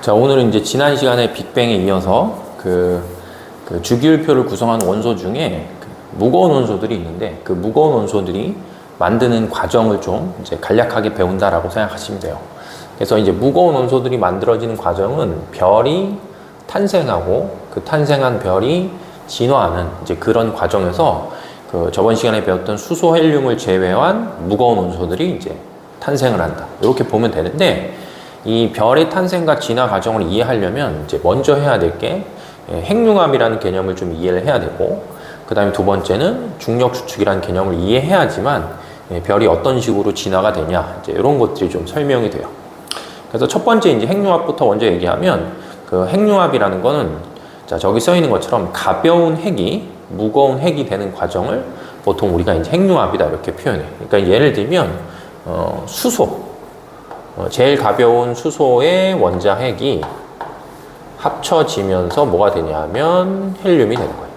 자, 오늘은 이제 지난 시간에 빅뱅에 이어서 그 주기율표를 구성하는 원소 중에 무거운 원소들이 있는데 그 무거운 원소들이 만드는 과정을 좀 이제 간략하게 배운다라고 생각하시면 돼요. 그래서 이제 무거운 원소들이 만들어지는 과정은 별이 탄생하고 그 탄생한 별이 진화하는 이제 그런 과정에서 그 저번 시간에 배웠던 수소, 헬륨을 제외한 무거운 원소들이 이제 탄생을 한다. 이렇게 보면 되는데 이 별의 탄생과 진화 과정을 이해하려면 이제 먼저 해야 될 게 핵융합이라는 개념을 좀 이해를 해야 되고, 그 다음에 두 번째는 중력 추측이라는 개념을 이해해야지만 별이 어떤 식으로 진화가 되냐, 이제 이런 것들이 좀 설명이 돼요. 그래서 첫 번째 이제 핵융합부터 먼저 얘기하면, 그 핵융합이라는 거는 자, 저기 써 있는 것처럼 가벼운 핵이 무거운 핵이 되는 과정을 보통 우리가 이제 핵융합이다 이렇게 표현해. 그러니까 예를 들면 수소, 제일 가벼운 수소의 원자 핵이 합쳐지면서 뭐가 되냐면 헬륨이 되는 거예요.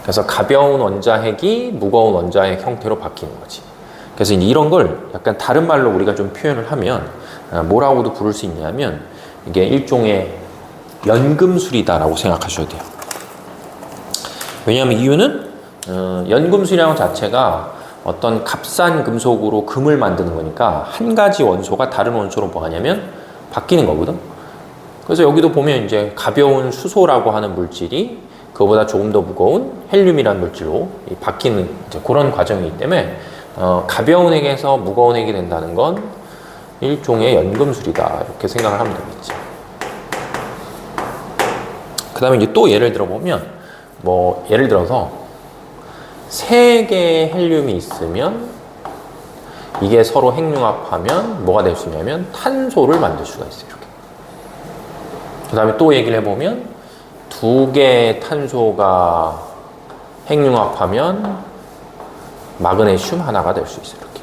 그래서 가벼운 원자 핵이 무거운 원자 핵 형태로 바뀌는 거지. 그래서 이런 걸 약간 다른 말로 우리가 좀 표현을 하면 뭐라고도 부를 수 있냐면 이게 일종의 연금술이다라고 생각하셔도 돼요. 왜냐하면 이유는 연금술이라는 자체가 어떤 값싼 금속으로 금을 만드는 거니까 한 가지 원소가 다른 원소로 뭐 하냐면 바뀌는 거거든. 그래서 여기도 보면 이제 가벼운 수소라고 하는 물질이 그거보다 조금 더 무거운 헬륨이라는 물질로 바뀌는 이제 그런 과정이기 때문에 가벼운 핵에서 무거운 핵이 된다는 건 일종의 연금술이다 이렇게 생각을 하면 되겠지. 그 다음에 이제 또 예를 들어 보면 뭐 예를 들어서 3개의 헬륨이 있으면 이게 서로 핵융합하면 뭐가 될 수 있냐면 탄소를 만들 수가 있어요. 이렇게. 그 다음에 또 얘기를 해보면 2개의 탄소가 핵융합하면 마그네슘 하나가 될 수 있어요. 이렇게.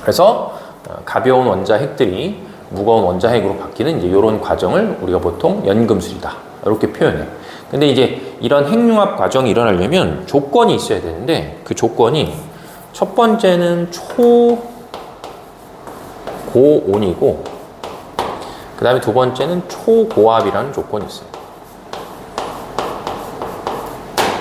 그래서 가벼운 원자 핵들이 무거운 원자 핵으로 바뀌는 이제 이런 과정을 우리가 보통 연금술이다 이렇게 표현해. 근데 이제 이런 핵융합 과정이 일어나려면 조건이 있어야 되는데 그 조건이 첫 번째는 초고온이고 그 다음에 두 번째는 초고압이라는 조건이 있어요.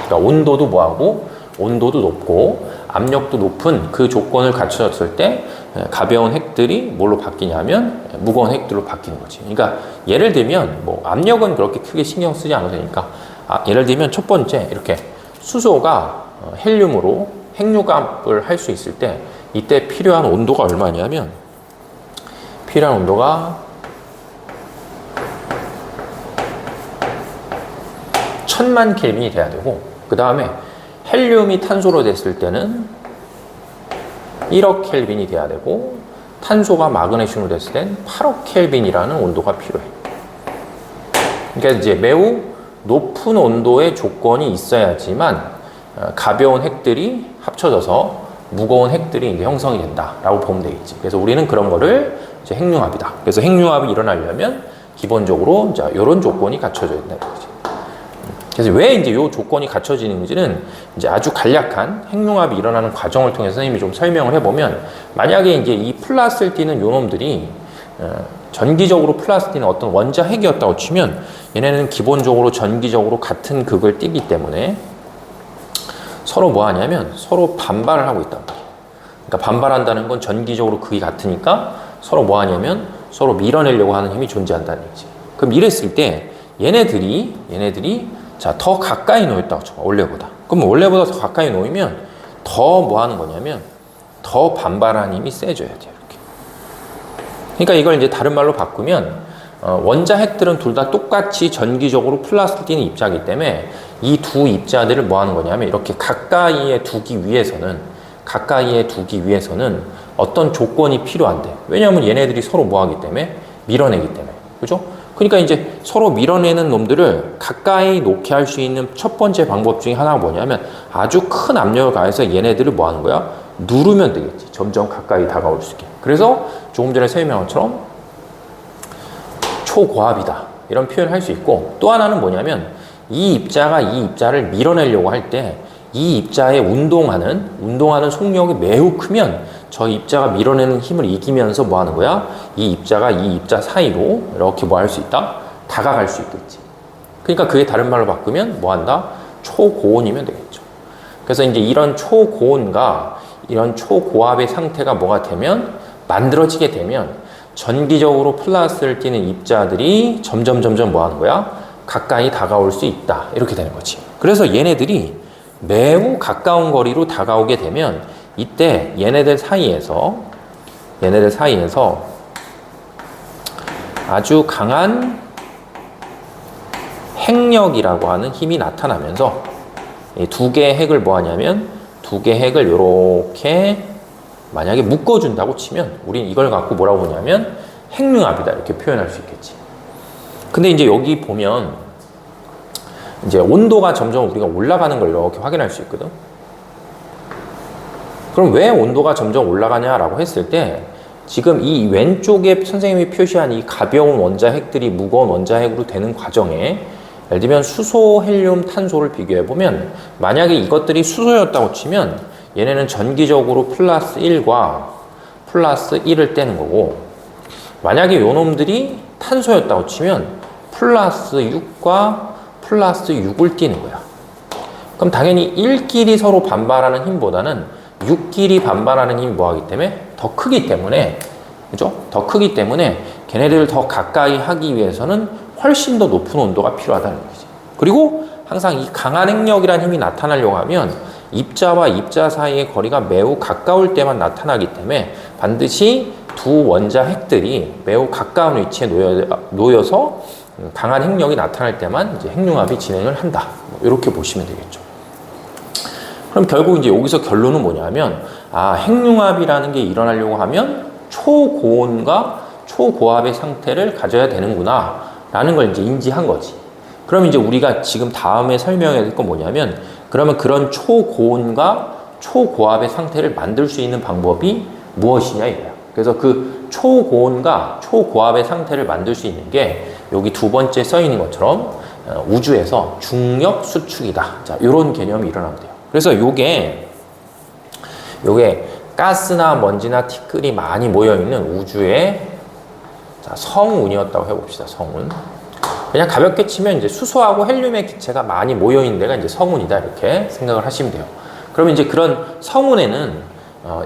그러니까 온도도 뭐하고 온도도 높고 압력도 높은 그 조건을 갖춰졌을 때 가벼운 핵들이 뭘로 바뀌냐면 무거운 핵들로 바뀌는 거지. 그러니까 예를 들면 뭐 압력은 그렇게 크게 신경 쓰지 않아도 되니까 예를 들면 첫 번째 이렇게 수소가 헬륨으로 핵융합을 할 수 있을 때 이때 필요한 온도가 얼마냐면 필요한 온도가 1000만 켈빈이 돼야 되고 그 다음에 헬륨이 탄소로 됐을 때는 1억 켈빈이 돼야 되고 탄소가 마그네슘으로 됐을 땐 8억 켈빈이라는 온도가 필요해. 그러니까 이제 매우 높은 온도의 조건이 있어야지만 가벼운 핵들이 합쳐져서 무거운 핵들이 이제 형성이 된다라고 보면 되겠지. 그래서 우리는 그런 거를 이제 핵융합이다. 그래서 핵융합이 일어나려면 기본적으로 자 이런 조건이 갖춰져야 된다. 그래서 왜 이제 이 조건이 갖춰지는지는 이제 아주 간략한 핵융합이 일어나는 과정을 통해서 선생님이 좀 설명을 해보면 만약에 이제 이 플러스를 띠는 요 놈들이 전기적으로 플러스 띠는 어떤 원자 핵이었다고 치면 얘네는 기본적으로 전기적으로 같은 극을 띠기 때문에 서로 뭐 하냐면 서로 반발을 하고 있단 말이에요. 그러니까 반발한다는 건 전기적으로 극이 같으니까 서로 뭐 하냐면 서로 밀어내려고 하는 힘이 존재한다는 얘기지. 그럼 이랬을 때 얘네들이 자, 더 가까이 놓였다고 쳐, 원래보다. 그럼 원래보다 더 가까이 놓이면 더 뭐 하는 거냐면 더 반발하는 힘이 세져야 돼요, 이렇게. 그러니까 이걸 이제 다른 말로 바꾸면 원자 핵들은 둘 다 똑같이 전기적으로 플러스를 띠는 입자이기 때문에 이 두 입자들을 뭐 하는 거냐면 이렇게 가까이에 두기 위해서는 어떤 조건이 필요한데 왜냐하면 얘네들이 서로 뭐 하기 때문에 밀어내기 때문에. 그죠? 그러니까 이제 서로 밀어내는 놈들을 가까이 놓게 할 수 있는 첫 번째 방법 중에 하나가 뭐냐면 아주 큰 압력을 가해서 얘네들을 뭐 하는 거야? 누르면 되겠지. 점점 가까이 다가올 수 있게. 그래서 조금 전에 설명한 것처럼 초고압이다. 이런 표현을 할 수 있고 또 하나는 뭐냐면 이 입자가 이 입자를 밀어내려고 할 때 이 입자의 운동하는 속력이 매우 크면 저 입자가 밀어내는 힘을 이기면서 뭐 하는 거야? 이 입자가 이 입자 사이로 이렇게 뭐 할 수 있다? 다가갈 수 있겠지. 그러니까 그게 다른 말로 바꾸면 뭐 한다? 초고온이면 되겠죠. 그래서 이제 이런 초고온과 이런 초고압의 상태가 뭐가 되면 만들어지게 되면 전기적으로 플러스를 띠는 입자들이 점점 뭐 하는 거야? 가까이 다가올 수 있다. 이렇게 되는 거지. 그래서 얘네들이 매우 가까운 거리로 다가오게 되면 이때 얘네들 사이에서 아주 강한 핵력이라고 하는 힘이 나타나면서 이 두 개의 핵을 뭐 하냐면 두 개의 핵을 이렇게 만약에 묶어준다고 치면 우린 이걸 갖고 뭐라고 보냐면 핵융합이다 이렇게 표현할 수 있겠지. 근데 이제 여기 보면 이제 온도가 점점 우리가 올라가는 걸 이렇게 확인할 수 있거든. 그럼 왜 온도가 점점 올라가냐라고 했을 때 지금 이 왼쪽에 선생님이 표시한 이 가벼운 원자핵들이 무거운 원자핵으로 되는 과정에 예를 들면 수소, 헬륨, 탄소를 비교해보면 만약에 이것들이 수소였다고 치면 얘네는 전기적으로 플러스 1과 플러스 1을 떼는 거고 만약에 요 놈들이 탄소였다고 치면 플러스 6과 플러스 6을 띄는 거야. 그럼 당연히 1끼리 서로 반발하는 힘보다는 6끼리 반발하는 힘이 뭐하기 때문에 더 크기 때문에 그죠? 더 크기 때문에 걔네들을 더 가까이 하기 위해서는 훨씬 더 높은 온도가 필요하다는 얘기지. 그리고 항상 이 강한 핵력이라는 힘이 나타나려고 하면 입자와 입자 사이의 거리가 매우 가까울 때만 나타나기 때문에 반드시 두 원자 핵들이 매우 가까운 위치에 놓여서 강한 핵력이 나타날 때만 이제 핵융합이 진행을 한다. 이렇게 보시면 되겠죠. 그럼 결국 이제 여기서 결론은 뭐냐면 핵융합이라는 게 일어나려고 하면 초고온과 초고압의 상태를 가져야 되는구나 라는 걸 이제 인지한 거지. 그럼 이제 우리가 지금 다음에 설명해야 될 건 뭐냐면 그러면 그런 초고온과 초고압의 상태를 만들 수 있는 방법이 무엇이냐 이거야. 그래서 그 초고온과 초고압의 상태를 만들 수 있는 게 여기 두 번째 써 있는 것처럼 우주에서 중력 수축이다. 자, 이런 개념이 일어나면 돼요. 그래서 요게 가스나 먼지나 티끌이 많이 모여있는 우주의 성운이었다고 해봅시다. 성운. 그냥 가볍게 치면 이제 수소하고 헬륨의 기체가 많이 모여있는 데가 이제 성운이다. 이렇게 생각을 하시면 돼요. 그러면 이제 그런 성운에는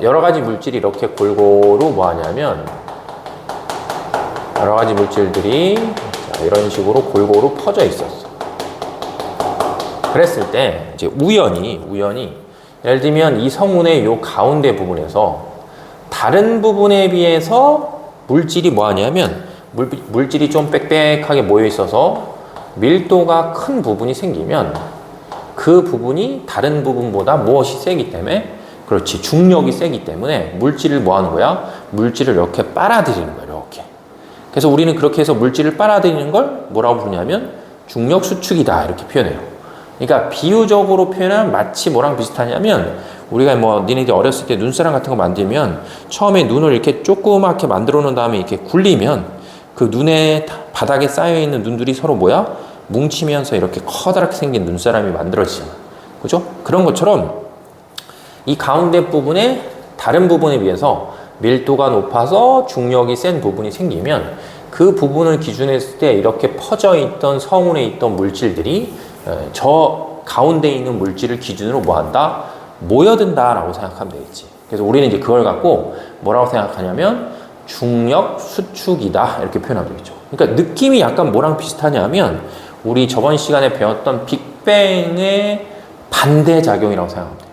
여러 가지 물질이 이렇게 골고루 뭐 하냐면 여러 가지 물질들이 이런 식으로 골고루 퍼져 있었어. 그랬을 때 이제 우연히 예를 들면 이 성운의 요 가운데 부분에서 다른 부분에 비해서 물질이 뭐 하냐면 물질이 좀 빽빽하게 모여 있어서 밀도가 큰 부분이 생기면 그 부분이 다른 부분보다 무엇이 세기 때문에 그렇지 중력이 세기 때문에 물질을 뭐 하는 거야? 물질을 이렇게 빨아들이는 거야. 이렇게. 그래서 우리는 그렇게 해서 물질을 빨아들이는 걸 뭐라고 부르냐면 중력 수축이다 이렇게 표현해요. 그러니까 비유적으로 표현하면 마치 뭐랑 비슷하냐면 우리가 뭐 니네들 어렸을 때 눈사람 같은 거 만들면 처음에 눈을 이렇게 조그맣게 만들어 놓은 다음에 이렇게 굴리면 그 눈에 바닥에 쌓여 있는 눈들이 서로 뭐야? 뭉치면서 이렇게 커다랗게 생긴 눈사람이 만들어지잖아. 그죠? 그런 것처럼 이 가운데 부분에 다른 부분에 비해서 밀도가 높아서 중력이 센 부분이 생기면 그 부분을 기준했을 때 이렇게 퍼져 있던 성운에 있던 물질들이 저 가운데 있는 물질을 기준으로 뭐 한다? 모여든다 라고 생각하면 되겠지. 그래서 우리는 이제 그걸 갖고 뭐라고 생각하냐면 중력 수축이다 이렇게 표현하면 되겠죠. 그러니까 느낌이 약간 뭐랑 비슷하냐면 우리 저번 시간에 배웠던 빅뱅의 반대작용이라고 생각하면 돼요.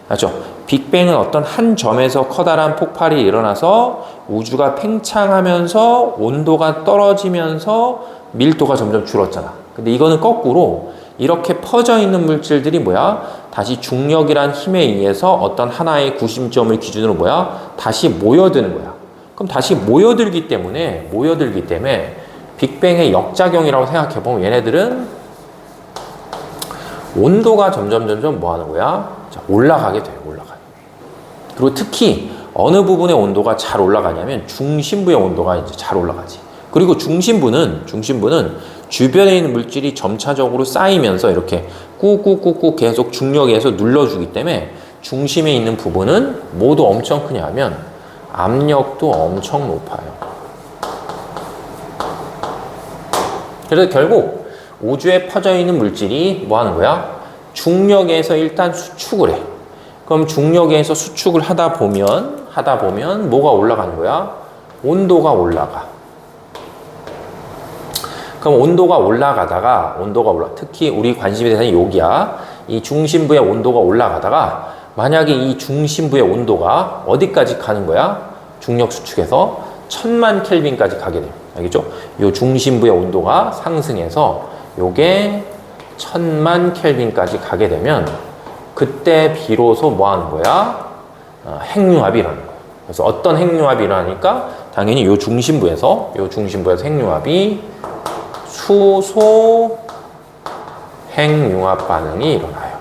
맞죠? 빅뱅은 어떤 한 점에서 커다란 폭발이 일어나서 우주가 팽창하면서 온도가 떨어지면서 밀도가 점점 줄었잖아. 근데 이거는 거꾸로 이렇게 퍼져 있는 물질들이 뭐야? 다시 중력이란 힘에 의해서 어떤 하나의 구심점을 기준으로 뭐야? 다시 모여드는 거야. 그럼 다시 모여들기 때문에 빅뱅의 역작용이라고 생각해보면 얘네들은 온도가 점점 뭐 하는 거야? 자, 올라가게 돼요. 올라가요. 그리고 특히 어느 부분의 온도가 잘 올라가냐면 중심부의 온도가 이제 잘 올라가지. 그리고 중심부는 주변에 있는 물질이 점차적으로 쌓이면서 이렇게 꾹꾹꾹꾹 계속 중력에서 눌러주기 때문에 중심에 있는 부분은 모두 엄청 크냐면 압력도 엄청 높아요. 그래서 결국 우주에 퍼져 있는 물질이 뭐 하는 거야? 중력에서 일단 수축을 해. 그럼 중력에서 수축을 하다 보면 뭐가 올라가는 거야? 온도가 올라가. 그럼 온도가 올라가다가 특히 우리 관심이 대상이 여기야. 이 중심부의 온도가 올라가다가 만약에 이 중심부의 온도가 어디까지 가는 거야? 중력 수축에서 1000만 켈빈까지 가게 돼요. 알겠죠? 이 중심부의 온도가 상승해서 요게 1000만 켈빈까지 가게 되면 그때 비로소 뭐 하는 거야? 핵융합이 일어나는 거야. 그래서 어떤 핵융합이 일어나니까 당연히 요 중심부에서 핵융합이 수소 핵융합 반응이 일어나요.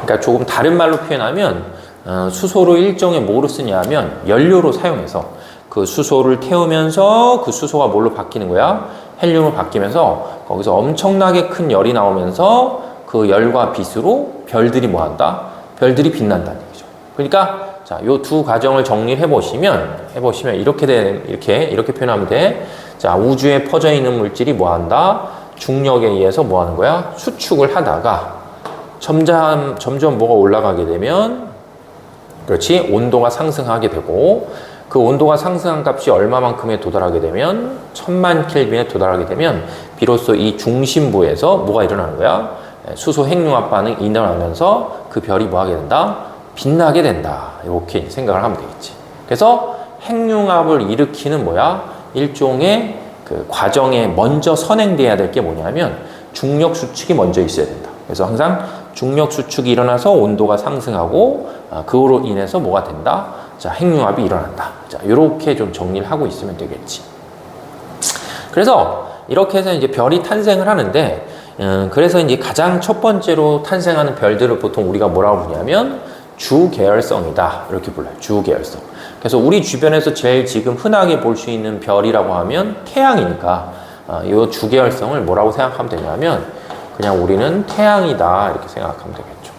그러니까 조금 다른 말로 표현하면 수소를 일종의 뭐로 쓰냐면 연료로 사용해서 그 수소를 태우면서 그 수소가 뭘로 바뀌는 거야? 헬륨으로 바뀌면서 거기서 엄청나게 큰 열이 나오면서 그 열과 빛으로 별들이 뭐 한다? 별들이 빛난다는 얘기죠. 그러니까 자, 요 두 과정을 정리를 해보시면 이렇게 표현하면 돼. 자, 우주에 퍼져 있는 물질이 뭐 한다? 중력에 의해서 뭐 하는 거야? 수축을 하다가 점점 뭐가 올라가게 되면 그렇지? 온도가 상승하게 되고 그 온도가 상승한 값이 얼마만큼에 도달하게 되면 1000만 켈빈에 도달하게 되면 비로소 이 중심부에서 뭐가 일어나는 거야? 수소 핵융합 반응이 일어나면서 그 별이 뭐 하게 된다? 빛나게 된다. 이렇게 생각을 하면 되겠지. 그래서 핵융합을 일으키는 뭐야? 일종의 그 과정에 먼저 선행돼야 될 게 뭐냐면 중력 수축이 먼저 있어야 된다. 그래서 항상 중력 수축이 일어나서 온도가 상승하고 그로 인해서 뭐가 된다? 자, 핵융합이 일어난다. 자, 이렇게 좀 정리를 하고 있으면 되겠지. 그래서 이렇게 해서 이제 별이 탄생을 하는데, 그래서 이제 가장 첫 번째로 탄생하는 별들을 보통 우리가 뭐라고 부르냐면 주계열성이다. 이렇게 불러요. 주계열성. 그래서 우리 주변에서 제일 지금 흔하게 볼 수 있는 별이라고 하면 태양이니까, 이 주계열성을 뭐라고 생각하면 되냐면 그냥 우리는 태양이다. 이렇게 생각하면 되겠죠.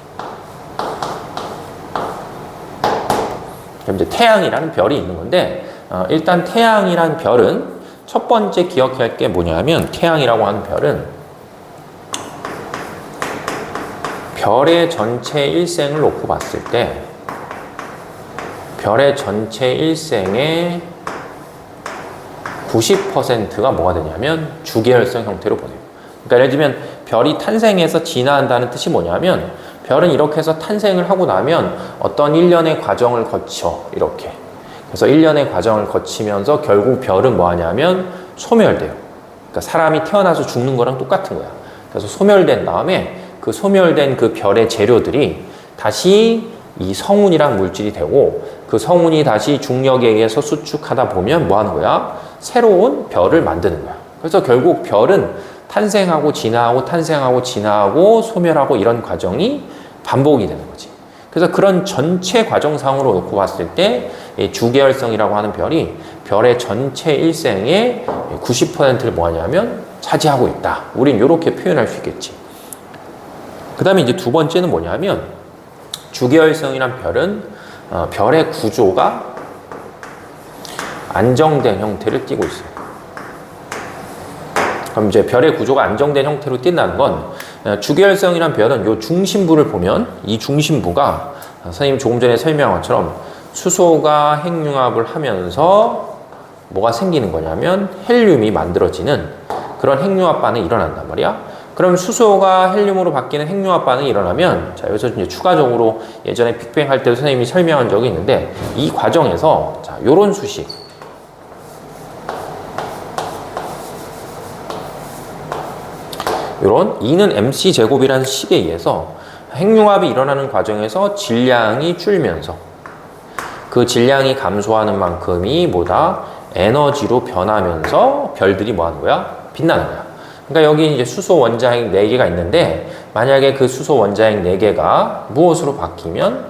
그럼 이제 태양이라는 별이 있는 건데, 일단 태양이라는 별은 첫 번째 기억해야 할 게 뭐냐면 태양이라고 하는 별은 별의 전체 일생을 놓고 봤을 때 별의 전체 일생의 90%가 뭐가 되냐면 주계열성 형태로 보내요. 그러니까 예를 들면 별이 탄생해서 진화한다는 뜻이 뭐냐면 별은 이렇게 해서 탄생을 하고 나면 어떤 일련의 과정을 거쳐 이렇게 그래서 일련의 과정을 거치면서 결국 별은 뭐 하냐면 소멸돼요. 그러니까 사람이 태어나서 죽는 거랑 똑같은 거야. 그래서 소멸된 다음에 그 소멸된 그 별의 재료들이 다시 이 성운이란 물질이 되고 그 성운이 다시 중력에 의해서 수축하다 보면 뭐 하는 거야? 새로운 별을 만드는 거야. 그래서 결국 별은 탄생하고 진화하고 탄생하고 진화하고 소멸하고 이런 과정이 반복이 되는 거지. 그래서 그런 전체 과정상으로 놓고 봤을 때 주계열성이라고 하는 별이 별의 전체 일생의 90%를 뭐 하냐면 차지하고 있다. 우린 이렇게 표현할 수 있겠지. 그 다음에 이제 두 번째는 뭐냐면 주계열성이란 별은 별의 구조가 안정된 형태를 띠고 있어요. 그럼 이제 별의 구조가 안정된 형태로 띈다는 건 주계열성이란 별은 요 중심부를 보면 이 중심부가 선생님 조금 전에 설명한 것처럼 수소가 핵융합을 하면서 뭐가 생기는 거냐면 헬륨이 만들어지는 그런 핵융합 반응이 일어난단 말이야. 그럼 수소가 헬륨으로 바뀌는 핵융합 반응이 일어나면 자 여기서 이제 추가적으로 예전에 빅뱅 할 때도 선생님이 설명한 적이 있는데 이 과정에서 자 요런 수식 요런 E는 MC 제곱이라는 식에 의해서 핵융합이 일어나는 과정에서 질량이 줄면서 그 질량이 감소하는 만큼이 뭐다? 에너지로 변하면서 별들이 뭐 하는 거야? 빛나는 거야. 그러니까 여기 이제 수소 원자핵 4개가 있는데 만약에 그 수소 원자핵 4개가 무엇으로 바뀌면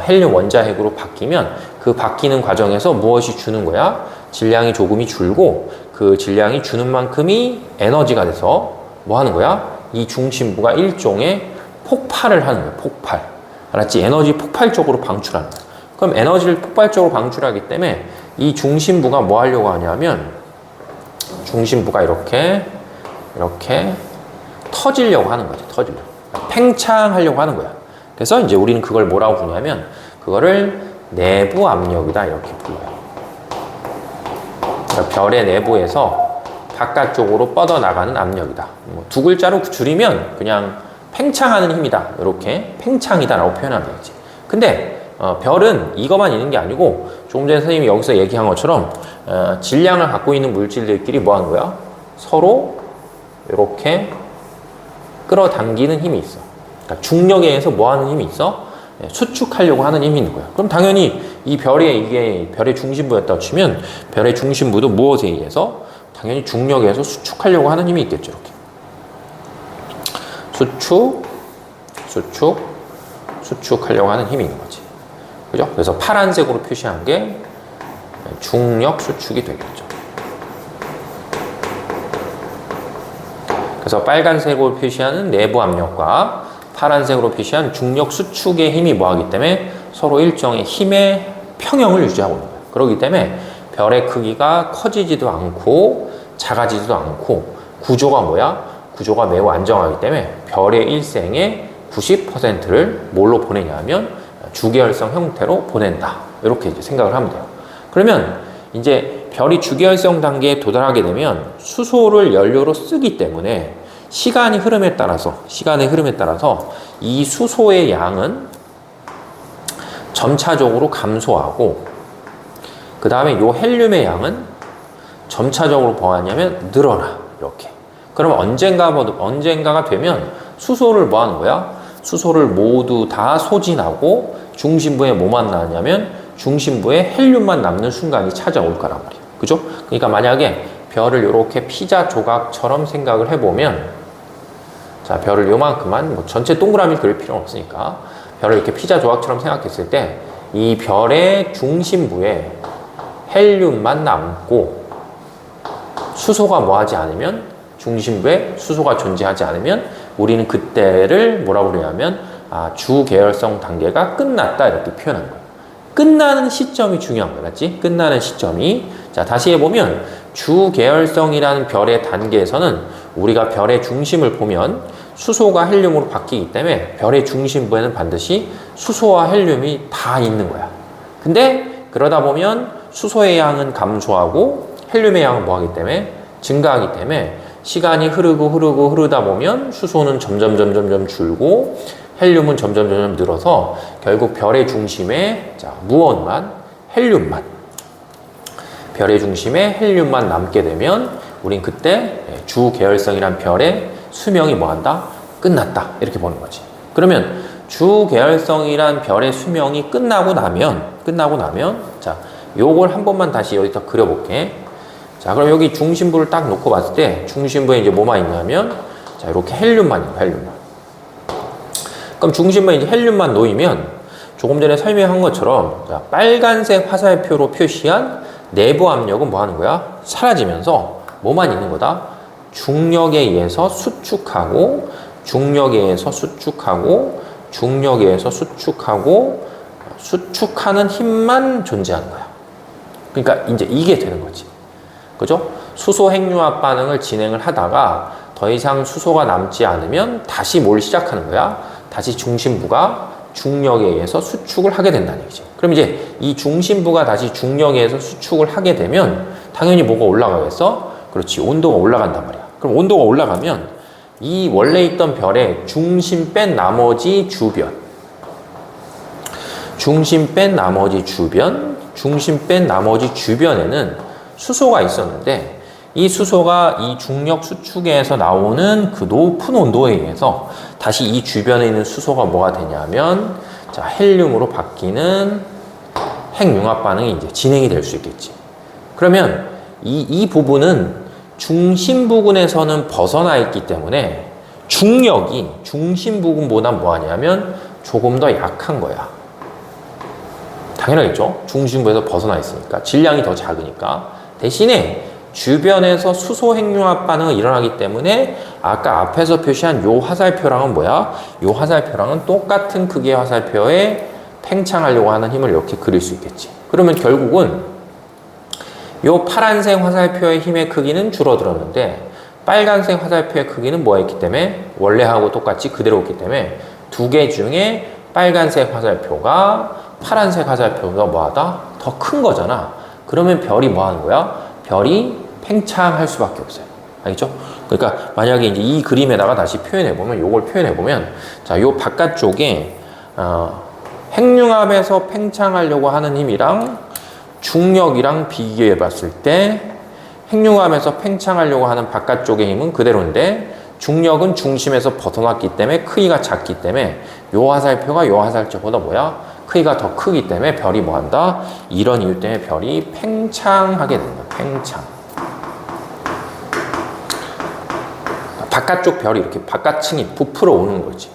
헬륨 원자핵으로 바뀌면 그 바뀌는 과정에서 무엇이 주는 거야? 질량이 조금이 줄고 그 질량이 주는 만큼이 에너지가 돼서 뭐 하는 거야? 이 중심부가 일종의 폭발을 하는 거예요. 폭발. 알았지? 에너지 폭발적으로 방출하는 거예요. 그럼 에너지를 폭발적으로 방출하기 때문에 이 중심부가 뭐 하려고 하냐면 중심부가 이렇게 터지려고 하는 거지. 터지려고. 팽창하려고 하는 거야. 그래서 이제 우리는 그걸 뭐라고 부르냐면 그거를 내부 압력이다 이렇게 불러요. 그러니까 별의 내부에서 바깥쪽으로 뻗어나가는 압력이다. 두 글자로 줄이면 그냥 팽창하는 힘이다. 이렇게 팽창이다 라고 표현하면 되겠지. 근데 별은 이것만 있는 게 아니고 조금 전에 선생님이 여기서 얘기한 것처럼 질량을 갖고 있는 물질들끼리 뭐 하는 거야? 서로 이렇게 끌어당기는 힘이 있어. 그러니까 중력에 의해서 뭐 하는 힘이 있어? 수축하려고 하는 힘이 있는 거야. 그럼 당연히 이 이게 별의 중심부였다고 치면 별의 중심부도 무엇에 의해서? 당연히 중력에 의해서 수축하려고 하는 힘이 있겠죠. 이렇게. 수축하려고 하는 힘이 있는 거지. 그죠? 그래서 파란색으로 표시한 게 중력 수축이 되겠죠. 그래서 빨간색으로 표시하는 내부 압력과 파란색으로 표시한 중력 수축의 힘이 뭐하기 때문에 서로 일정의 힘의 평형을 유지하고 있는 거예요. 그렇기 때문에 별의 크기가 커지지도 않고 작아지지도 않고 구조가 뭐야? 구조가 매우 안정하기 때문에 별의 일생의 90%를 뭘로 보내냐면 주계열성 형태로 보낸다. 이렇게 이제 생각을 하면 돼요. 그러면 이제 별이 주계열성 단계에 도달하게 되면 수소를 연료로 쓰기 때문에 시간의 흐름에 따라서 이 수소의 양은 점차적으로 감소하고 그 다음에 이 헬륨의 양은 점차적으로 뭐하냐면 늘어나. 이렇게. 그럼 언젠가가 되면 수소를 뭐 하는 거야? 수소를 모두 다 소진하고 중심부에 뭐만 나냐면 중심부에 헬륨만 남는 순간이 찾아올 거란 말이에요. 그죠? 그러니까 만약에 별을 이렇게 피자 조각처럼 생각을 해보면 자, 별을 요만큼만 뭐 전체 동그라미 그릴 필요는 없으니까 별을 이렇게 피자 조각처럼 생각했을 때 이 별의 중심부에 헬륨만 남고 수소가 뭐하지 않으면 중심부에 수소가 존재하지 않으면 우리는 그때를 뭐라고 그러냐면 주계열성 단계가 끝났다 이렇게 표현한 거예요. 끝나는 시점이 중요한 거야. 맞지? 끝나는 시점이. 자, 다시 해보면 주계열성이라는 별의 단계에서는 우리가 별의 중심을 보면 수소가 헬륨으로 바뀌기 때문에 별의 중심부에는 반드시 수소와 헬륨이 다 있는 거야. 근데 그러다 보면 수소의 양은 감소하고 헬륨의 양은 뭐하기 때문에 증가하기 때문에 시간이 흐르다 보면 수소는 점점 줄고 헬륨은 점점 늘어서 결국 별의 중심에 별의 중심에 헬륨만 남게 되면 우린 그때 주계열성이란 별의 수명이 뭐한다? 끝났다. 이렇게 보는 거지. 그러면 주계열성이란 별의 수명이 끝나고 나면 자, 요걸 한 번만 다시 여기서 그려볼게. 자, 그럼 여기 중심부를 딱 놓고 봤을 때 중심부에 이제 뭐만 있냐면 자, 이렇게 헬륨만 있는 헬륨만. 그럼 중심부에 이제 헬륨만 놓이면 조금 전에 설명한 것처럼 자, 빨간색 화살표로 표시한 내부 압력은 뭐 하는 거야? 사라지면서 뭐만 있는 거다? 중력에 의해서 수축하고 수축하는 힘만 존재하는 거야. 그러니까 이제 이게 되는 거지. 그죠? 수소 핵융합 반응을 진행을 하다가 더 이상 수소가 남지 않으면 다시 뭘 시작하는 거야? 다시 중심부가 중력에 의해서 수축을 하게 된다는 얘기지. 그럼 이제 이 중심부가 다시 중력에 의해서 수축을 하게 되면 당연히 뭐가 올라가겠어? 그렇지. 온도가 올라간단 말이야. 그럼 온도가 올라가면 이 원래 있던 별의 중심 뺀 나머지 주변에는 수소가 있었는데 이 수소가 이 중력 수축에서 나오는 그 높은 온도에 의해서 다시 이 주변에 있는 수소가 뭐가 되냐면 자, 헬륨으로 바뀌는 핵융합 반응이 이제 진행이 될 수 있겠지. 그러면 이 부분은 중심 부근에서는 벗어나 있기 때문에 중력이 중심 부근보다 뭐 하냐면 조금 더 약한 거야. 당연하겠죠? 중심부에서 벗어나 있으니까. 질량이 더 작으니까. 대신에 주변에서 수소 핵융합 반응이 일어나기 때문에 아까 앞에서 표시한 요 화살표랑은 뭐야? 요 화살표랑은 똑같은 크기의 화살표에 팽창하려고 하는 힘을 이렇게 그릴 수 있겠지. 그러면 결국은 요 파란색 화살표의 힘의 크기는 줄어들었는데 빨간색 화살표의 크기는 뭐였기 때문에 원래하고 똑같이 그대로였기 때문에 두 개 중에 빨간색 화살표가 파란색 화살표보다 뭐하다? 더 큰 거잖아. 그러면 별이 뭐 하는 거야? 별이 팽창할 수밖에 없어요. 알겠죠? 그러니까 만약에 이제 이 그림에다가 다시 표현해보면, 요걸 표현해보면, 자, 요 바깥쪽에, 핵융합에서 팽창하려고 하는 힘이랑 중력이랑 비교해 봤을 때, 핵융합에서 팽창하려고 하는 바깥쪽의 힘은 그대로인데, 중력은 중심에서 벗어났기 때문에 크기가 작기 때문에, 요 화살표가 요 화살표보다 뭐야? 크기가 더 크기 때문에 별이 뭐 한다? 이런 이유 때문에 별이 팽창하게 된다. 팽창. 바깥쪽 별이 이렇게 바깥층이 부풀어 오는 거지.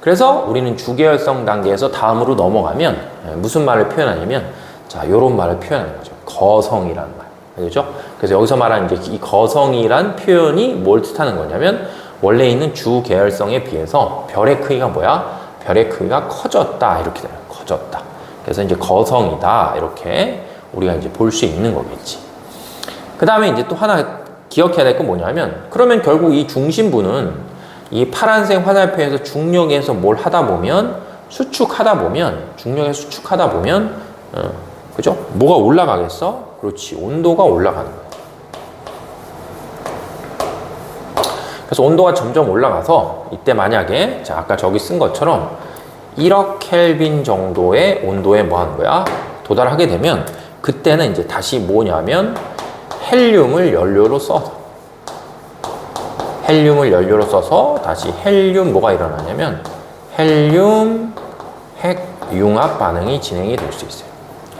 그래서 우리는 주계열성 단계에서 다음으로 넘어가면 무슨 말을 표현하냐면 자, 요런 말을 표현하는 거죠. 거성이라는 말. 알겠죠? 그래서 여기서 말하는 이제 이 거성이란 표현이 뭘 뜻하는 거냐면 원래 있는 주계열성에 비해서 별의 크기가 뭐야? 별의 크기가 커졌다. 이렇게 돼요. 커졌다. 그래서 이제 거성이다. 이렇게 우리가 이제 볼 수 있는 거겠지. 그 다음에 이제 또 하나 기억해야 될 건 뭐냐면 그러면 결국 이 중심부는 이 파란색 화살표에서 중력에서 뭘 하다 보면 수축하다 보면 중력에 수축하다 보면 그죠? 뭐가 올라가겠어? 그렇지. 온도가 올라가는 거예요. 그래서 온도가 점점 올라가서 이때 만약에 자 아까 저기 쓴 것처럼 1억 켈빈 정도의 온도에 뭐 하는 거야? 도달하게 되면 그때는 이제 다시 뭐냐면 헬륨을 연료로 써서 다시 헬륨 뭐가 일어나냐면 헬륨 핵융합 반응이 진행이 될 수 있어요.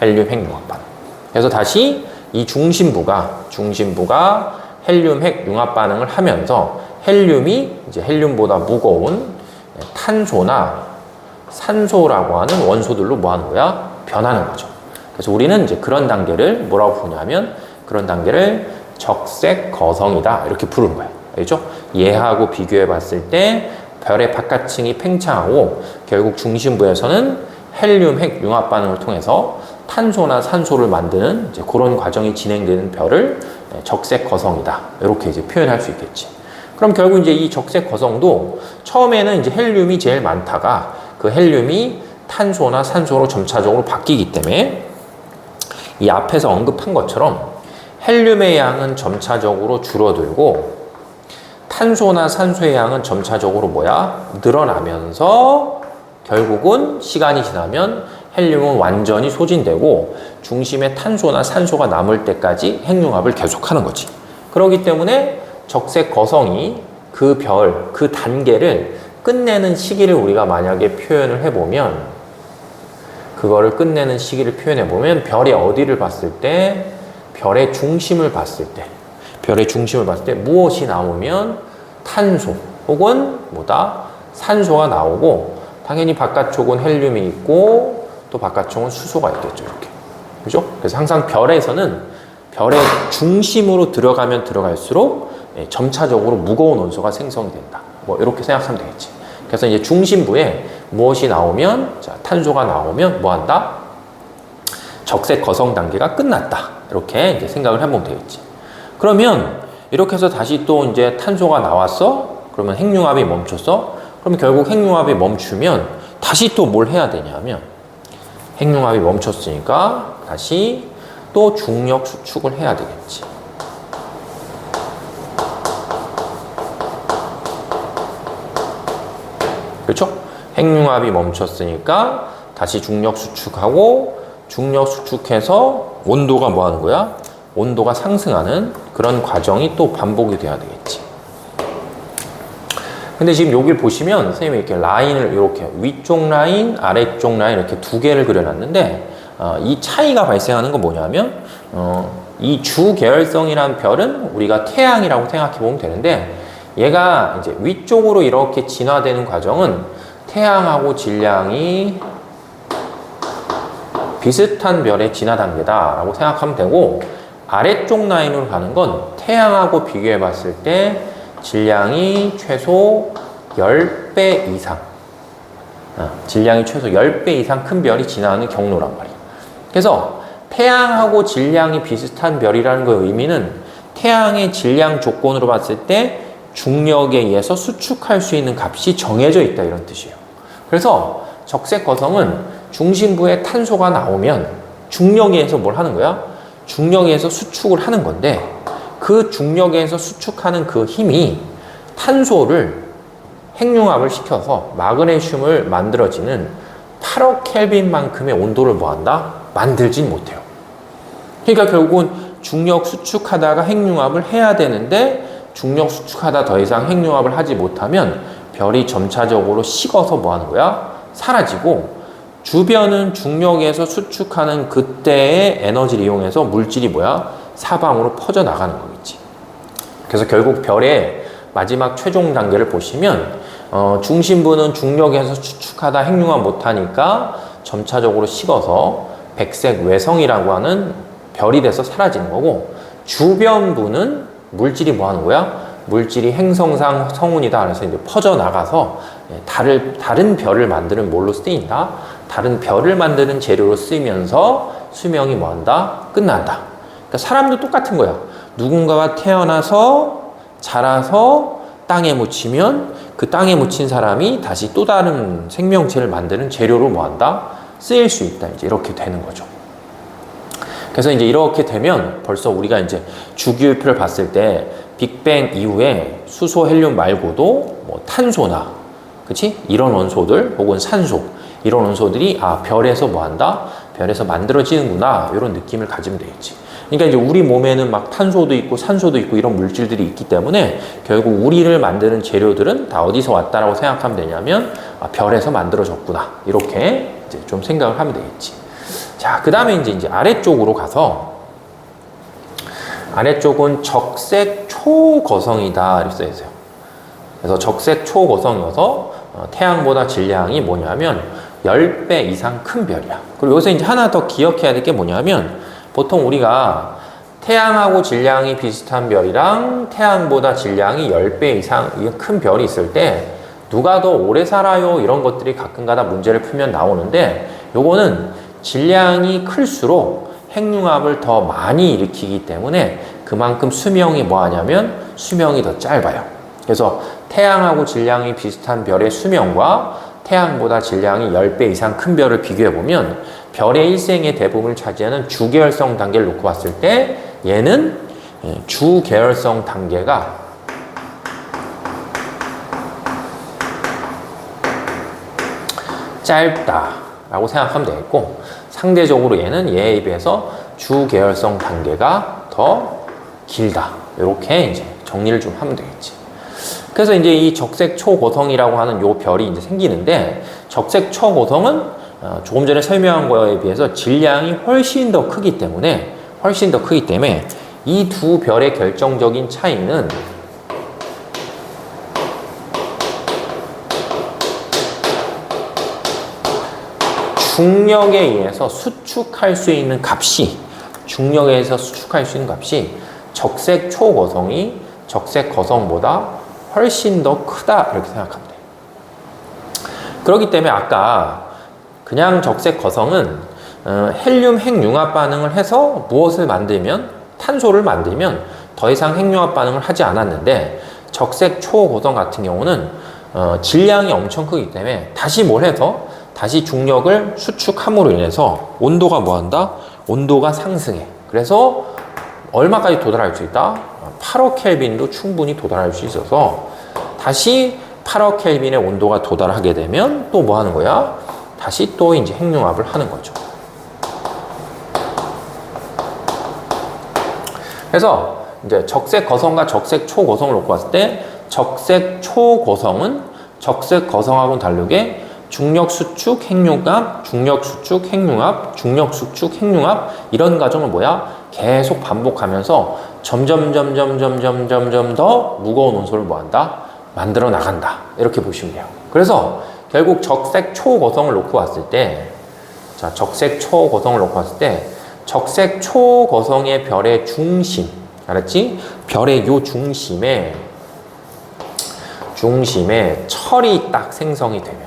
헬륨 핵융합 반응. 그래서 다시 이 중심부가 헬륨 핵융합 반응을 하면서 헬륨이 이제 헬륨보다 무거운 탄소나 산소라고 하는 원소들로 뭐 하는 거야? 변하는 거죠. 그래서 우리는 이제 그런 단계를 뭐라고 부르냐면 그런 단계를 적색 거성이다. 이렇게 부르는 거예요. 알죠? 얘하고 비교해 봤을 때 별의 바깥층이 팽창하고 결국 중심부에서는 헬륨 핵 융합 반응을 통해서 탄소나 산소를 만드는 이제 그런 과정이 진행되는 별을 적색 거성이다. 이렇게 이제 표현할 수 있겠지. 그럼 결국 이제 이 적색 거성도 처음에는 이제 헬륨이 제일 많다가 그 헬륨이 탄소나 산소로 점차적으로 바뀌기 때문에 이 앞에서 언급한 것처럼 헬륨의 양은 점차적으로 줄어들고 탄소나 산소의 양은 점차적으로 뭐야? 늘어나면서 결국은 시간이 지나면 헬륨은 완전히 소진되고 중심에 탄소나 산소가 남을 때까지 핵융합을 계속하는 거지. 그렇기 때문에 적색 거성이 그 별, 그 단계를 끝내는 시기를 우리가 만약에 표현을 해보면 그거를 끝내는 시기를 표현해보면 별의 어디를 봤을 때 별의 중심을 봤을 때 무엇이 나오면 탄소 혹은 뭐다? 산소가 나오고 당연히 바깥쪽은 헬륨이 있고 또 바깥쪽은 수소가 있겠죠. 이렇게. 그죠? 그래서 항상 별에서는 별의 중심으로 들어가면 들어갈수록 점차적으로 무거운 원소가 생성이 된다. 뭐 이렇게 생각하면 되겠지. 그래서 이제 중심부에 무엇이 나오면 자, 탄소가 나오면 뭐 한다? 적색 거성 단계가 끝났다. 이렇게 이제 생각을 해보면 되겠지. 그러면 이렇게 해서 다시 또 이제 탄소가 나왔어? 그러면 핵융합이 멈췄어? 그럼 결국 핵융합이 멈추면 다시 또 뭘 해야 되냐면 핵융합이 멈췄으니까 다시 또 중력 수축을 해야 되겠지. 그렇죠? 핵융합이 멈췄으니까 다시 중력 수축하고 중력 수축해서 온도가 뭐 하는 거야? 온도가 상승하는 그런 과정이 또 반복이 돼야 되겠지. 근데 지금 여기를 보시면 선생님이 이렇게 라인을 이렇게 위쪽 라인, 아래쪽 라인 이렇게 두 개를 그려놨는데 이 차이가 발생하는 건 뭐냐면 이 주계열성이란 별은 우리가 태양이라고 생각해 보면 되는데 얘가 이제 위쪽으로 이렇게 진화되는 과정은 태양하고 질량이 비슷한 별의 진화 단계다라고 생각하면 되고 아래쪽 라인으로 가는 건 태양하고 비교해 봤을 때 질량이 최소 10배 이상, 질량이 최소 10배 이상 큰 별이 지나가는 경로란 말이에요. 그래서 태양하고 질량이 비슷한 별이라는 그 의미는 태양의 질량 조건으로 봤을 때 중력에 의해서 수축할 수 있는 값이 정해져 있다, 이런 뜻이에요. 그래서 적색 거성은 중심부에 탄소가 나오면 중력에 의해서 뭘 하는 거야? 중력에 의해서 수축을 하는 건데, 그 중력에 의해서 수축하는 그 힘이 탄소를 핵융합을 시켜서 마그네슘을 만들어지는 8억 켈빈만큼의 온도를 뭐한다? 만들진 못해요. 그러니까 결국은 중력 수축하다가 핵융합을 해야 되는데, 중력 수축하다 더 이상 핵융합을 하지 못하면 별이 점차적으로 식어서 뭐 하는 거야? 사라지고, 주변은 중력에서 수축하는 그때의 에너지를 이용해서 물질이 뭐야? 사방으로 퍼져나가는 거겠지. 그래서 결국 별의 마지막 최종 단계를 보시면 중심부는 중력에서 수축하다 핵융합 못하니까 점차적으로 식어서 백색 외성이라고 하는 별이 돼서 사라지는 거고, 주변부는 물질이 뭐 하는 거야? 물질이 행성상 성운이다. 그래서 이제 퍼져나가서 다른 별을 만드는 뭘로 쓰인다? 다른 별을 만드는 재료로 쓰이면서 수명이 뭐 한다? 끝난다. 그러니까 사람도 똑같은 거야. 누군가가 태어나서 자라서 땅에 묻히면 그 땅에 묻힌 사람이 다시 또 다른 생명체를 만드는 재료로 뭐 한다? 쓰일 수 있다. 이제 이렇게 되는 거죠. 그래서 이제 이렇게 되면 벌써 우리가 이제 주기율표를 봤을 때 빅뱅 이후에 수소, 헬륨 말고도 뭐 탄소나, 그치? 이런 원소들 혹은 산소, 이런 원소들이 별에서 뭐 한다? 별에서 만들어지는구나. 이런 느낌을 가지면 되겠지. 그러니까 이제 우리 몸에는 막 탄소도 있고 산소도 있고 이런 물질들이 있기 때문에 결국 우리를 만드는 재료들은 다 어디서 왔다라고 생각하면 되냐면 별에서 만들어졌구나. 이렇게 이제 좀 생각을 하면 되겠지. 자, 그 다음에 이제 아래쪽으로 가서, 아래쪽은 적색 초거성이다 이렇게 써 있어요. 그래서 적색 초거성이어서 태양보다 질량이 뭐냐면 10배 이상 큰 별이야. 그리고 여기서 이제 하나 더 기억해야 될 게 뭐냐면, 보통 우리가 태양하고 질량이 비슷한 별이랑 태양보다 질량이 10배 이상 큰 별이 있을 때 누가 더 오래 살아요? 이런 것들이 가끔가다 문제를 풀면 나오는데, 요거는 질량이 클수록 핵융합을 더 많이 일으키기 때문에 그만큼 수명이 뭐 하냐면 수명이 더 짧아요. 그래서 태양하고 질량이 비슷한 별의 수명과 태양보다 질량이 10배 이상 큰 별을 비교해보면 별의 일생의 대부분을 차지하는 주계열성 단계를 놓고 봤을 때 얘는 주계열성 단계가 짧다라고 생각하면 되겠고, 상대적으로 얘는 얘에 비해서 주계열성 단계가 더 길다. 이렇게 이제 정리를 좀 하면 되겠지. 그래서 이제 이 적색 초고성이라고 하는 요 별이 이제 생기는데, 적색 초고성은 조금 전에 설명한 거에 비해서 질량이 훨씬 더 크기 때문에 이 두 별의 결정적인 차이는 중력에 의해서 수축할 수 있는 값이 적색 초거성이 적색 거성보다 훨씬 더 크다 이렇게 생각하면 돼요. 그렇기 때문에 아까 그냥 적색 거성은 헬륨 핵융합 반응을 해서 무엇을 만들면, 탄소를 만들면 더 이상 핵융합 반응을 하지 않았는데, 적색 초고성 같은 경우는 질량이 엄청 크기 때문에 다시 뭘 해서 다시 중력을 수축함으로 인해서 온도가 뭐한다? 온도가 상승해. 그래서 얼마까지 도달할 수 있다? 8억 켈빈도 충분히 도달할 수 있어서 다시 8억 켈빈의 온도가 도달하게 되면 또 뭐 하는 거야? 다시 또 이제 핵융합을 하는 거죠. 그래서 이제 적색 거성과 적색 초거성을 놓고 봤을 때, 적색 초거성은 적색 거성하고는 다르게 중력 수축 핵융합, 중력 수축 핵융합, 중력 수축 핵융합, 이런 과정을 뭐야? 계속 반복하면서 점점 더 무거운 원소를 뭐한다? 만들어 나간다. 이렇게 보시면 돼요. 그래서 결국 적색 초거성을 놓고 봤을 때, 자, 적색 초거성을 놓고 봤을 때 적색 초거성의 별의 중심, 알았지? 별의 요 중심에 철이 딱 생성이 되면,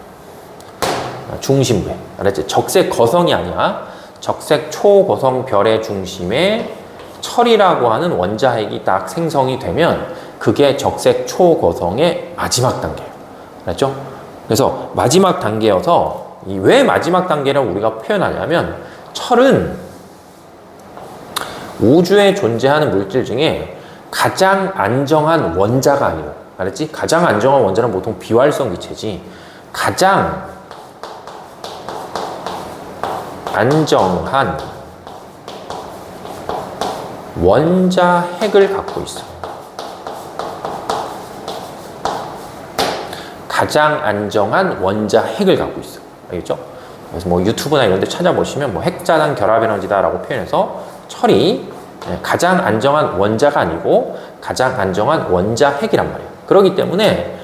중심부에, 알았지? 적색 거성이 아니야. 적색 초거성 별의 중심에 철이라고 하는 원자핵이 딱 생성이 되면 그게 적색 초거성의 마지막 단계예요. 알았죠? 그래서 마지막 단계여서 왜 마지막 단계라고 우리가 표현하냐면 철은 우주에 존재하는 물질 중에 가장 안정한 원자가 아니고, 알았지? 가장 안정한 원자는 보통 비활성 기체지. 가장 안정한 원자 핵을 갖고 있어. 가장 안정한 원자 핵을 갖고 있어. 알겠죠? 그래서 뭐 유튜브나 이런 데 찾아보시면 뭐 핵자단 결합 에너지다라고 표현해서 철이 가장 안정한 원자가 아니고 가장 안정한 원자 핵이란 말이에요. 그렇기 때문에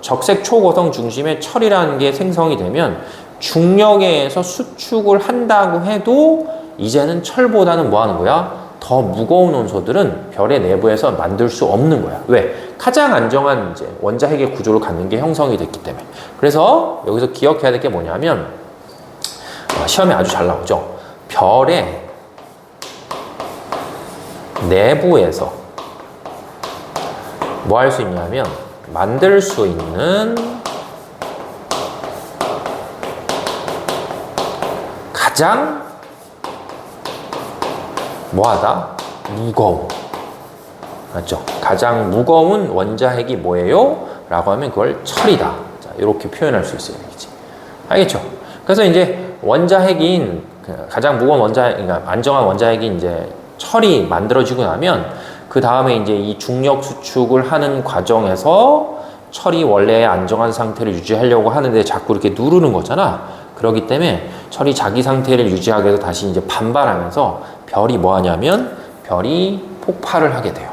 적색 초고성 중심의 철이라는 게 생성이 되면 중력에 의해서 수축을 한다고 해도 이제는 철보다는 뭐 하는 거야? 더 무거운 원소들은 별의 내부에서 만들 수 없는 거야. 왜? 가장 안정한 이제 원자 핵의 구조를 갖는 게 형성이 됐기 때문에. 그래서 여기서 기억해야 될 게 뭐냐면 시험에 아주 잘 나오죠. 별의 내부에서 뭐 할 수 있냐면 만들 수 있는 가장 뭐하다? 무거운. 맞죠? 가장 무거운 원자핵이 뭐예요? 라고 하면 그걸 철이다. 자, 이렇게 표현할 수 있어요. 알겠죠? 그래서 이제 원자핵인 가장 무거운 원자핵, 그러니까 안정한 원자핵이 이제 철이 만들어지고 나면 그 다음에 이제 이 중력 수축을 하는 과정에서 철이 원래의 안정한 상태를 유지하려고 하는데 자꾸 이렇게 누르는 거잖아. 그렇기 때문에 철이 자기 상태를 유지하기 위해서 다시 이제 반발하면서 별이 뭐 하냐면 별이 폭발을 하게 돼요.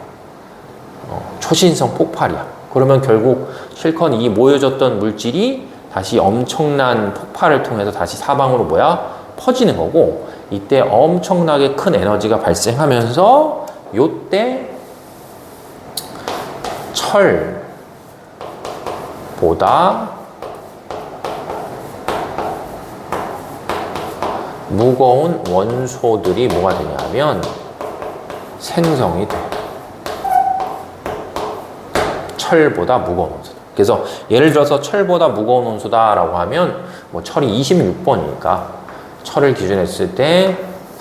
초신성 폭발이야. 그러면 결국 실컷 이 모여졌던 물질이 다시 엄청난 폭발을 통해서 다시 사방으로 뭐야? 퍼지는 거고, 이때 엄청나게 큰 에너지가 발생하면서 요때 철보다 무거운 원소들이 뭐가 되냐면 생성이 돼. 철보다 무거운 원소. 그래서 예를 들어서 철보다 무거운 원소다라고 하면 뭐 철이 26번이니까 철을 기준으로 했을 때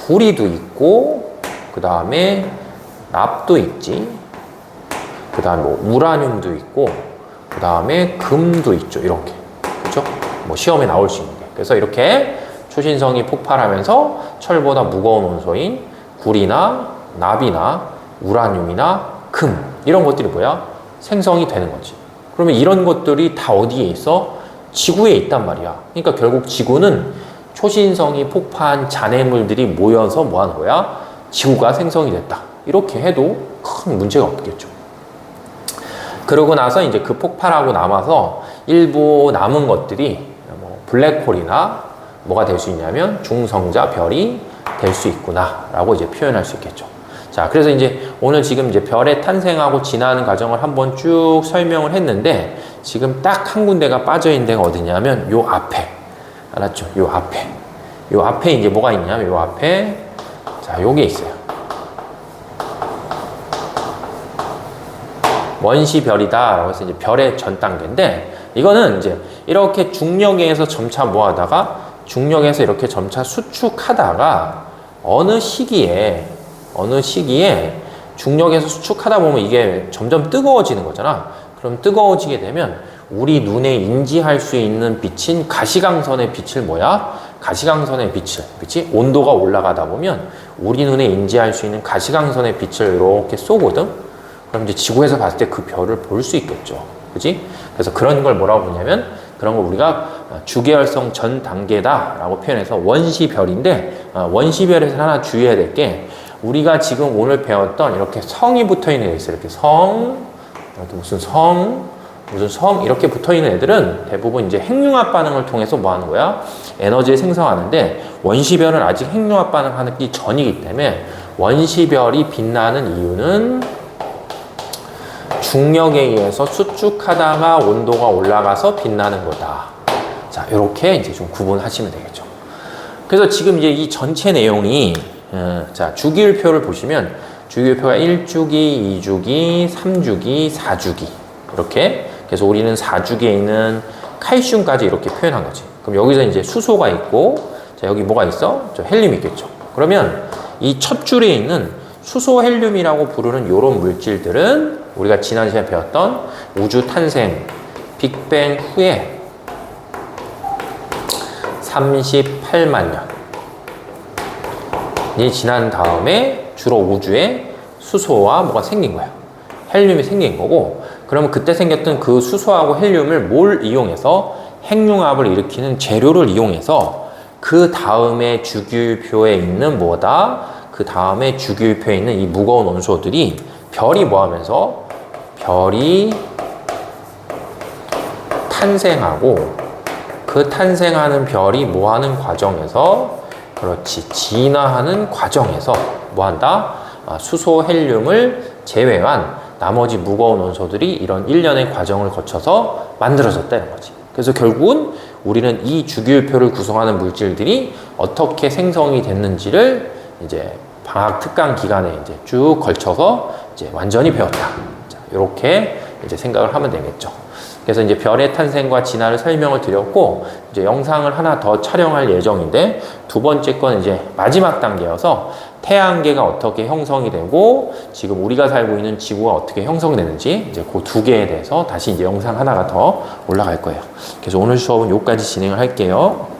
구리도 있고 그 다음에 납도 있지. 그 다음에 뭐 우라늄도 있고 그 다음에 금도 있죠. 이렇게. 그렇죠? 뭐 시험에 나올 수 있는 게. 그래서 이렇게 초신성이 폭발하면서 철보다 무거운 원소인 구리나 납이나 우라늄이나 금 이런 것들이 뭐야? 생성이 되는 거지. 그러면 이런 것들이 다 어디에 있어? 지구에 있단 말이야. 그러니까 결국 지구는 초신성이 폭파한 잔해물들이 모여서 뭐 하는 거야? 지구가 생성이 됐다. 이렇게 해도 큰 문제가 없겠죠. 그러고 나서 이제 그 폭발하고 남아서 일부 남은 것들이 뭐 블랙홀이나 뭐가 될 수 있냐면 중성자 별이 될 수 있구나 라고 이제 표현할 수 있겠죠. 자, 그래서 이제 오늘 지금 이제 별의 탄생하고 진화하는 과정을 한번 쭉 설명을 했는데 지금 딱 한 군데가 빠져 있는 데가 어디냐면 요 앞에. 알았죠? 요 앞에. 요 앞에 이제 뭐가 있냐면 요 앞에 자, 요게 있어요. 원시별이다 라고 해서 이제 별의 전 단계인데 이거는 이제 이렇게 중력에 의해서 점차 뭐 하다가 중력에서 이렇게 점차 수축하다가 어느 시기에 중력에서 수축하다 보면 이게 점점 뜨거워지는 거잖아. 그럼 뜨거워지게 되면 우리 눈에 인지할 수 있는 빛인 가시광선의 빛을 뭐야? 가시광선의 빛을, 그치? 온도가 올라가다 보면 우리 눈에 인지할 수 있는 가시광선의 빛을 이렇게 쏘거든? 그럼 이제 지구에서 봤을 때 그 별을 볼 수 있겠죠. 그치? 그래서 그런 걸 뭐라고 보냐면 그런 걸 우리가 주계열성 전 단계다라고 표현해서 원시별인데 원시별에서 하나 주의해야 될 게 우리가 지금 오늘 배웠던 이렇게 성이 붙어 있는 게 있어요. 이렇게 성, 이렇게 무슨 성, 무슨 섬 이렇게 붙어 있는 애들은 대부분 이제 핵융합 반응을 통해서 뭐 하는 거야? 에너지를 생성하는데 원시별은 아직 핵융합 반응하기 전이기 때문에 원시별이 빛나는 이유는 중력에 의해서 수축하다가 온도가 올라가서 빛나는 거다. 자, 이렇게 이제 좀 구분하시면 되겠죠. 그래서 지금 이제 이 전체 내용이 자, 주기율표를 보시면 주기율표가 1주기, 2주기, 3주기, 4주기 이렇게. 그래서 우리는 4주기에 있는 칼슘까지 이렇게 표현한 거지. 그럼 여기서 이제 수소가 있고, 자, 여기 뭐가 있어? 저 헬륨이 있겠죠. 그러면 이 첫 줄에 있는 수소 헬륨이라고 부르는 이런 물질들은 우리가 지난 시간에 배웠던 우주 탄생, 빅뱅 후에 38만 년이 지난 다음에 주로 우주에 수소와 뭐가 생긴 거야. 헬륨이 생긴 거고, 그러면 그때 생겼던 그 수소하고 헬륨을 뭘 이용해서 핵융합을 일으키는 재료를 이용해서 그 다음에 주기율표에 있는 뭐다? 그 다음에 주기율표에 있는 이 무거운 원소들이 별이 뭐 하면서 별이 탄생하고 그 탄생하는 별이 뭐 하는 과정에서 그렇지 진화하는 과정에서 뭐 한다? 수소 헬륨을 제외한 나머지 무거운 원소들이 이런 일련의 과정을 거쳐서 만들어졌다는 거지. 그래서 결국은 우리는 이 주기율표를 구성하는 물질들이 어떻게 생성이 됐는지를 이제 방학 특강 기간에 이제 쭉 걸쳐서 이제 완전히 배웠다. 자, 이렇게 이제 생각을 하면 되겠죠. 그래서 이제 별의 탄생과 진화를 설명을 드렸고, 이제 영상을 하나 더 촬영할 예정인데, 두 번째 건 이제 마지막 단계여서 태양계가 어떻게 형성이 되고, 지금 우리가 살고 있는 지구가 어떻게 형성되는지, 이제 그 두 개에 대해서 다시 이제 영상 하나가 더 올라갈 거예요. 그래서 오늘 수업은 여기까지 진행을 할게요.